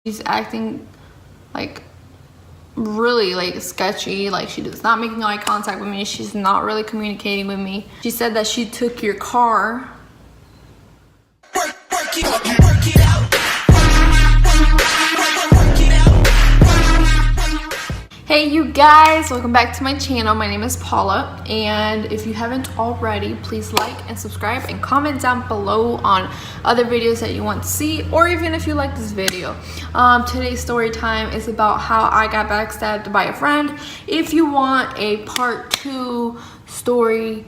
She's acting like really like sketchy. Like she does not making eye contact with me. She's not really communicating with me. She said that she took your car. Hey you guys, welcome back to my channel. My name is Paula, and if you haven't already, please like and subscribe and comment down below on other videos that you want to see, or even if you like this video. Today's story time is about how I got backstabbed by a friend. If you want a part 2 story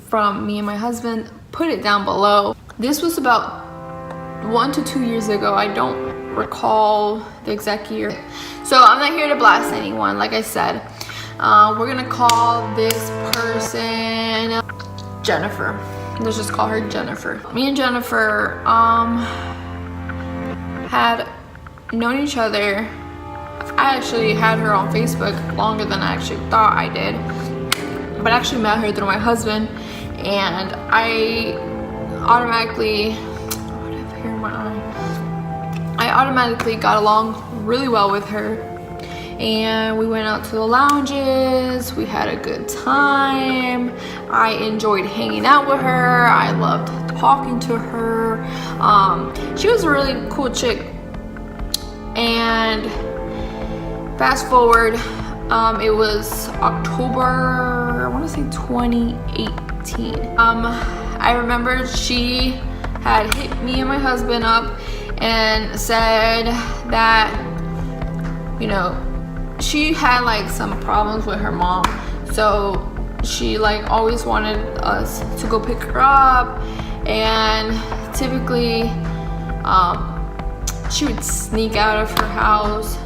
from me and my husband, put it down below. This was about 1 to 2 years ago. I don't recall the exact year, so I'm not here to blast anyone. Like I said, we're gonna call this person Jennifer. Let's just call her Jennifer. Me and Jennifer had known each other. I actually had her on Facebook longer than I actually thought I did, but I actually met her through my husband, and I automatically got along really well with her, and we went out to the lounges. We had a good time. I enjoyed hanging out with her. I loved talking to her. She was a really cool chick. And fast forward, it was October, I want to say 2018. I remember she had hit me and my husband up and said that, you know, she had like some problems with her mom, so she like always wanted us to go pick her up, and typically she would sneak out of her house,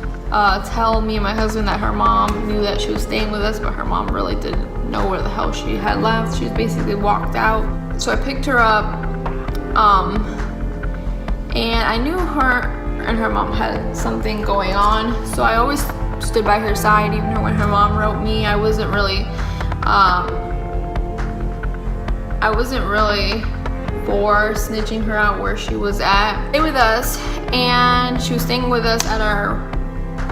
tell me and my husband that her mom knew that she was staying with us, but her mom really didn't know where the hell she had left. She basically walked out. So I picked her up, and I knew her and her mom had something going on, so I always stood by her side. Even when her mom wrote me, I wasn't really for snitching her out where she was at. Stay with us, and she was staying with us at our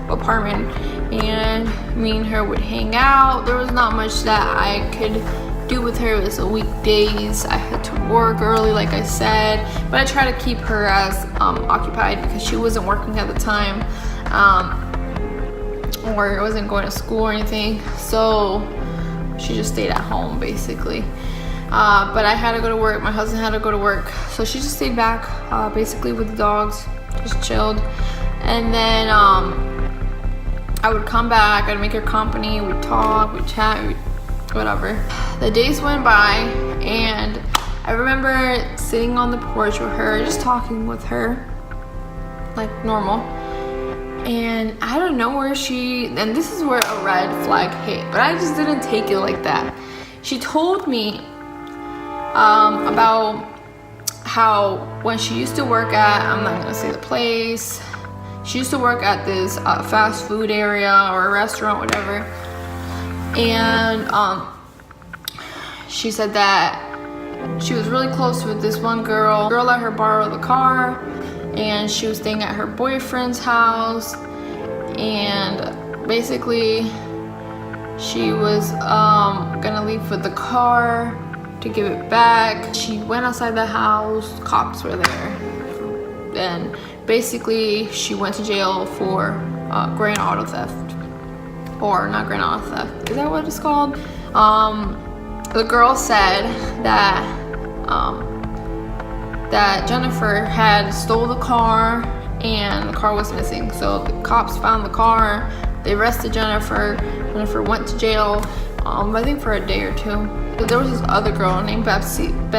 apartment, and me and her would hang out. There was not much that I could do with her. It was a weekdays. I had to work early, like I said, but I tried to keep her as occupied because she wasn't working at the time, or wasn't going to school or anything, so she just stayed at home basically. But I had to go to work, my husband had to go to work, so she just stayed back basically with the dogs, just chilled. And then I would come back, I'd make her company, we'd talk, we'd chat, whatever. The days went by, and I remember sitting on the porch with her, just talking with her like normal, and I don't know where and this is where a red flag hit, but I just didn't take it like that. She told me about how when she used to work at, I'm not gonna say the place, she used to work at this fast food area or a restaurant, whatever, and she said that she was really close with this one girl. Girl let her borrow the car, and she was staying at her boyfriend's house, and basically she was gonna leave with the car to give it back. She went outside the house, cops were there, and basically she went to jail for grand auto theft, or not grand auto theft, is that what it's called? The girl said that that Jennifer had stole the car, and the car was missing. So the cops found the car, they arrested Jennifer. Jennifer went to jail, I think for a day or 2. But there was this other girl named Betsy, and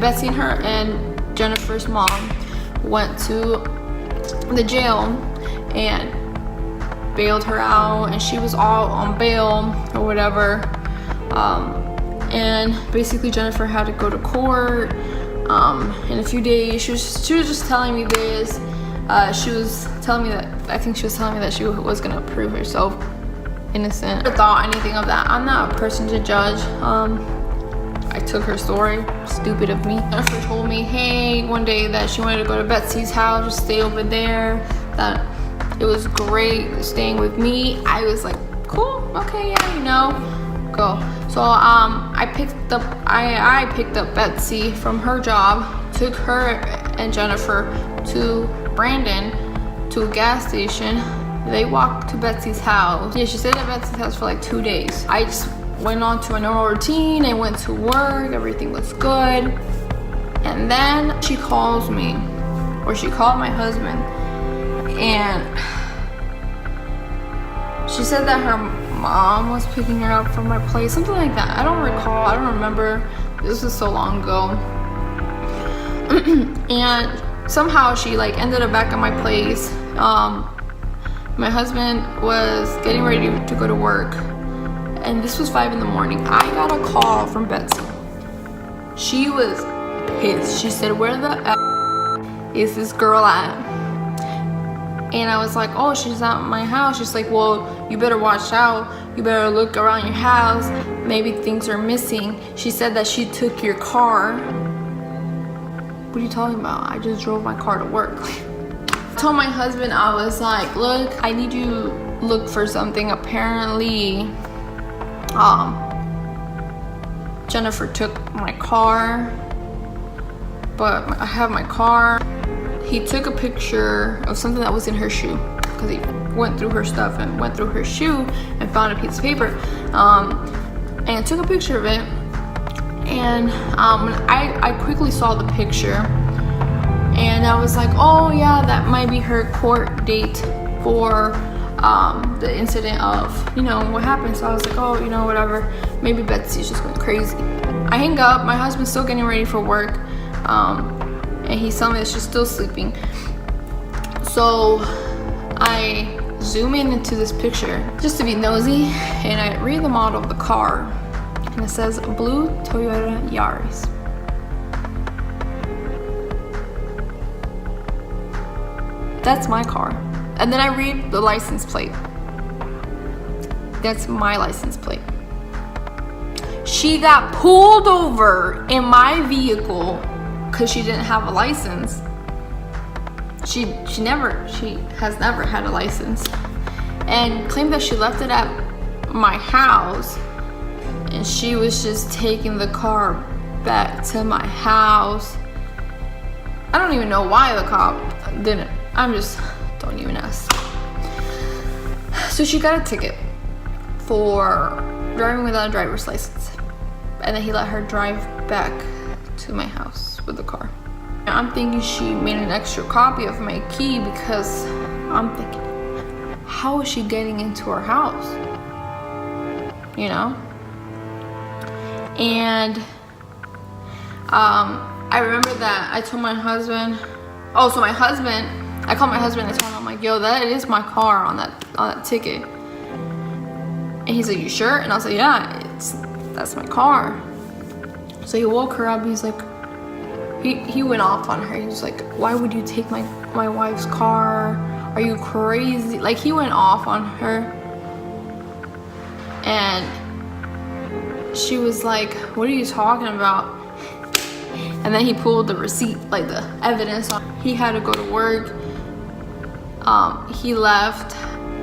Betsy and her and Jennifer's mom went to the jail and bailed her out, and she was all on bail or whatever. And basically Jennifer had to go to court in a few days. She was just telling me this. She was telling me that, I think she was telling me that she was gonna prove herself innocent. I never thought anything of that. I'm not a person to judge. I took her story. Stupid of me. Jennifer told me, hey, one day that she wanted to go to Betsy's house, just stay over there, that it was great staying with me. I was like, cool, okay, yeah, you know, go. So I picked up Betsy from her job, took her and Jennifer to Brandon to a gas station. They walked to Betsy's house. Yeah, she stayed at Betsy's house for like 2 days. I just went on to a normal routine. I went to work, everything was good. And then she calls me, or she called my husband, and she said that her mom was picking her up from my place, something like that. I don't recall, I don't remember. This was so long ago. And somehow she like ended up back at my place. My husband was getting ready to go to work, and this was 5 in the morning. I got a call from Betsy. She was pissed. She said, where the F is this girl at? And I was like, oh, she's at my house. She's like, well, you better watch out. You better look around your house. Maybe things are missing. She said that she took your car. What are you talking about? I just drove my car to work. I told my husband, I was like, look, I need you to look for something. Apparently, Jennifer took my car, but I have my car. He took a picture of something that was in her shoe, because he went through her stuff and went through her shoe and found a piece of paper, and took a picture of it. And I quickly saw the picture, and I was like, oh yeah, that might be her court date for the incident of, you know, what happened. So I was like, oh, you know, whatever, maybe Betsy's just going crazy. I hang up. My husband's still getting ready for work, and he's telling me that she's still sleeping. So I zoom in into this picture just to be nosy, and I read the model of the car, and it says blue Toyota Yaris. That's my car. And then I read the license plate. That's my license plate. She got pulled over in my vehicle because she didn't have a license. She has never had a license, and claimed that she left it at my house, and she was just taking the car back to my house. I don't even know why the cop didn't. Don't even ask. So she got a ticket for driving without a driver's license, and then he let her drive back to my house with the car. I'm thinking she made an extra copy of my key, because I'm thinking, how is she getting into our house? You know? And I remember that I told my husband, I called my husband and I told him, I'm like, yo, that is my car on that ticket. And he's like, you sure? And I was like, yeah, that's my car. So he woke her up. He's like, he went off on her. He was like, why would you take my wife's car? Are you crazy? Like, he went off on her. And she was like, what are you talking about? And then he pulled the receipt, like the evidence. He had to go to work. He left.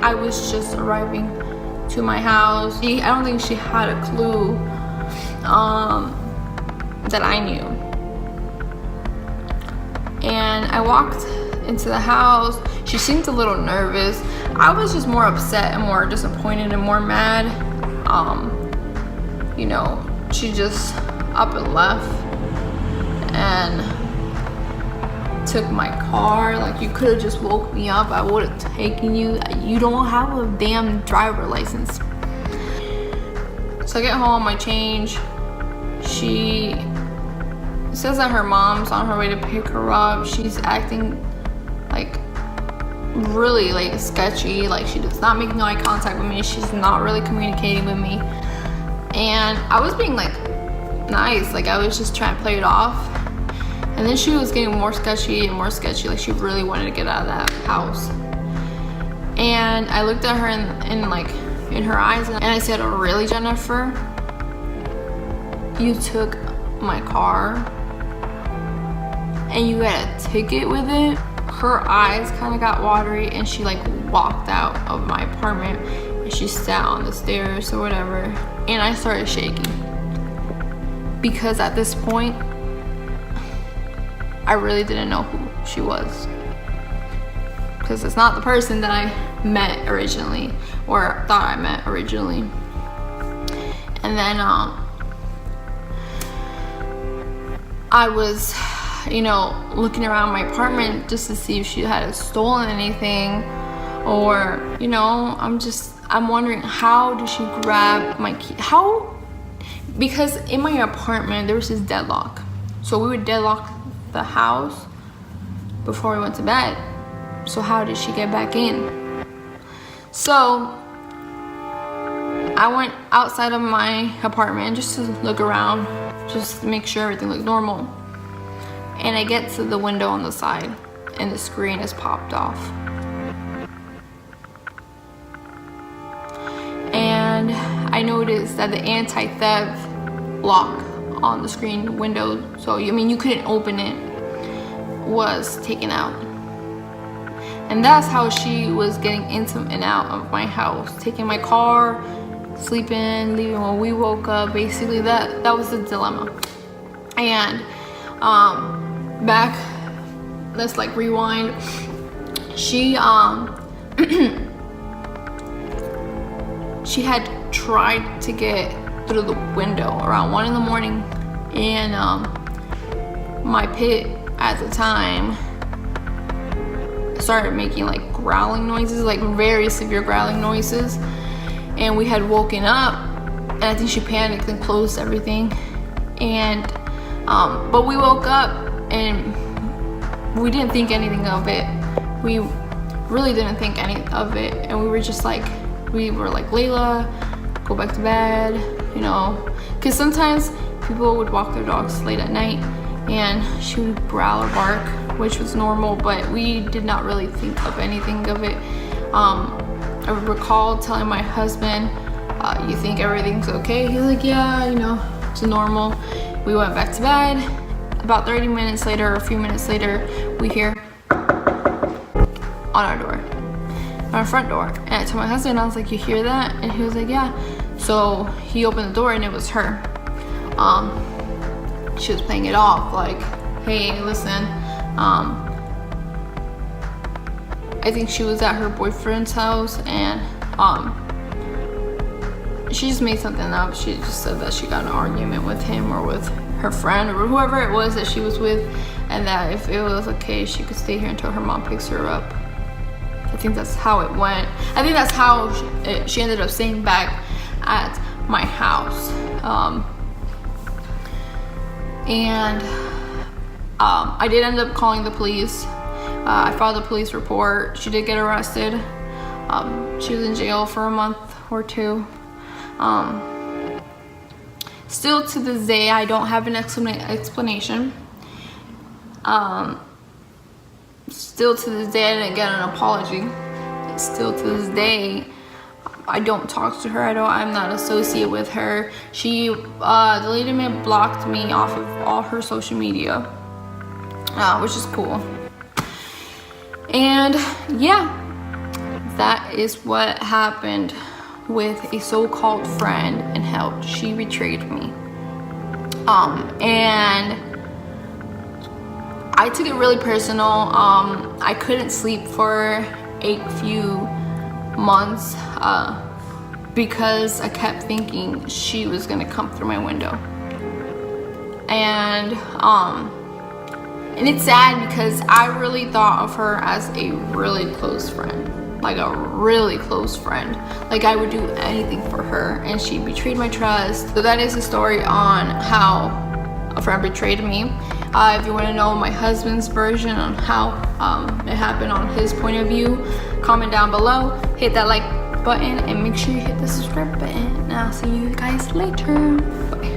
I was just arriving to my house. I don't think she had a clue that I knew. And I walked into the house. She seemed a little nervous. I was just more upset and more disappointed and more mad. You know, she just up and left and took my car. Like, you could have just woke me up. I would have taken you. You don't have a damn driver license. So I get home, I change. She says that her mom's on her way to pick her up. She's acting like really like sketchy. Like, she does not making eye contact with me. She's not really communicating with me. And I was being like nice. Like, I was just trying to play it off. And then she was getting more sketchy and more sketchy. Like, she really wanted to get out of that house. And I looked at her in her eyes, and I said, oh, really, Jennifer? You took my car and you got a ticket with it? her eyes kind of got watery, and she like walked out of my apartment, and she sat on the stairs or whatever, and I started shaking, because at this point I really didn't know who she was, because it's not the person that I met originally, or thought I met originally. And then I was, you know, looking around my apartment just to see if she had stolen anything, or, you know, I'm wondering, how did she grab my key? How? Because in my apartment there was this deadlock, so we would deadlock the house before we went to bed. So how did she get back in? So I went outside of my apartment just to look around, just to make sure everything looked normal. And I get to the window on the side, and the screen is popped off. And I noticed that the anti-theft lock on the screen window, so you couldn't open it, was taken out. And that's how she was getting into and out of my house, taking my car, sleeping, leaving when we woke up. Basically, that was the dilemma. And back, let's like rewind. She she had tried to get through the window around 1 in the morning, and my pit at the time started making like growling noises, like very severe growling noises, and we had woken up, and I think she panicked and closed everything. And but we woke up and we didn't think anything of it. We really didn't think any of it, and we were like, Layla, go back to bed, you know, because sometimes people would walk their dogs late at night and she would growl or bark, which was normal, but we did not really think of anything of it. I recall telling my husband, you think everything's okay? He's like, yeah, you know, it's normal. We went back to bed. About 30 minutes later, or a few minutes later, we hear on our door, on our front door. And I told my husband, I was like, you hear that? And he was like, yeah. So he opened the door, and it was her. She was playing it off like, hey, listen, I think she was at her boyfriend's house, and she just made something up. She just said that she got in an argument with him or with her friend or whoever it was that she was with, and that if it was okay, she could stay here until her mom picks her up. I think that's how it went. I think that's how she ended up staying back at my house. And I did end up calling the police. I filed a police report. She did get arrested. She was in jail for a month or two. Still to this day, I don't have an explanation. Still to this day, I didn't get an apology. Still to this day, I don't talk to her. I'm not associated with her. She deleted me and blocked me off of all her social media, which is cool. And yeah, that is what happened with a so-called friend and how she betrayed me. And I took it really personal. I couldn't sleep for a few months because I kept thinking she was gonna come through my window. And it's sad because I really thought of her as a really close friend, like a really close friend. Like I would do anything for her, and she betrayed my trust. So that is the story on how a friend betrayed me. If you want to know my husband's version on how it happened on his point of view, comment down below, hit that like button, and make sure you hit the subscribe button. And I'll see you guys later. Bye.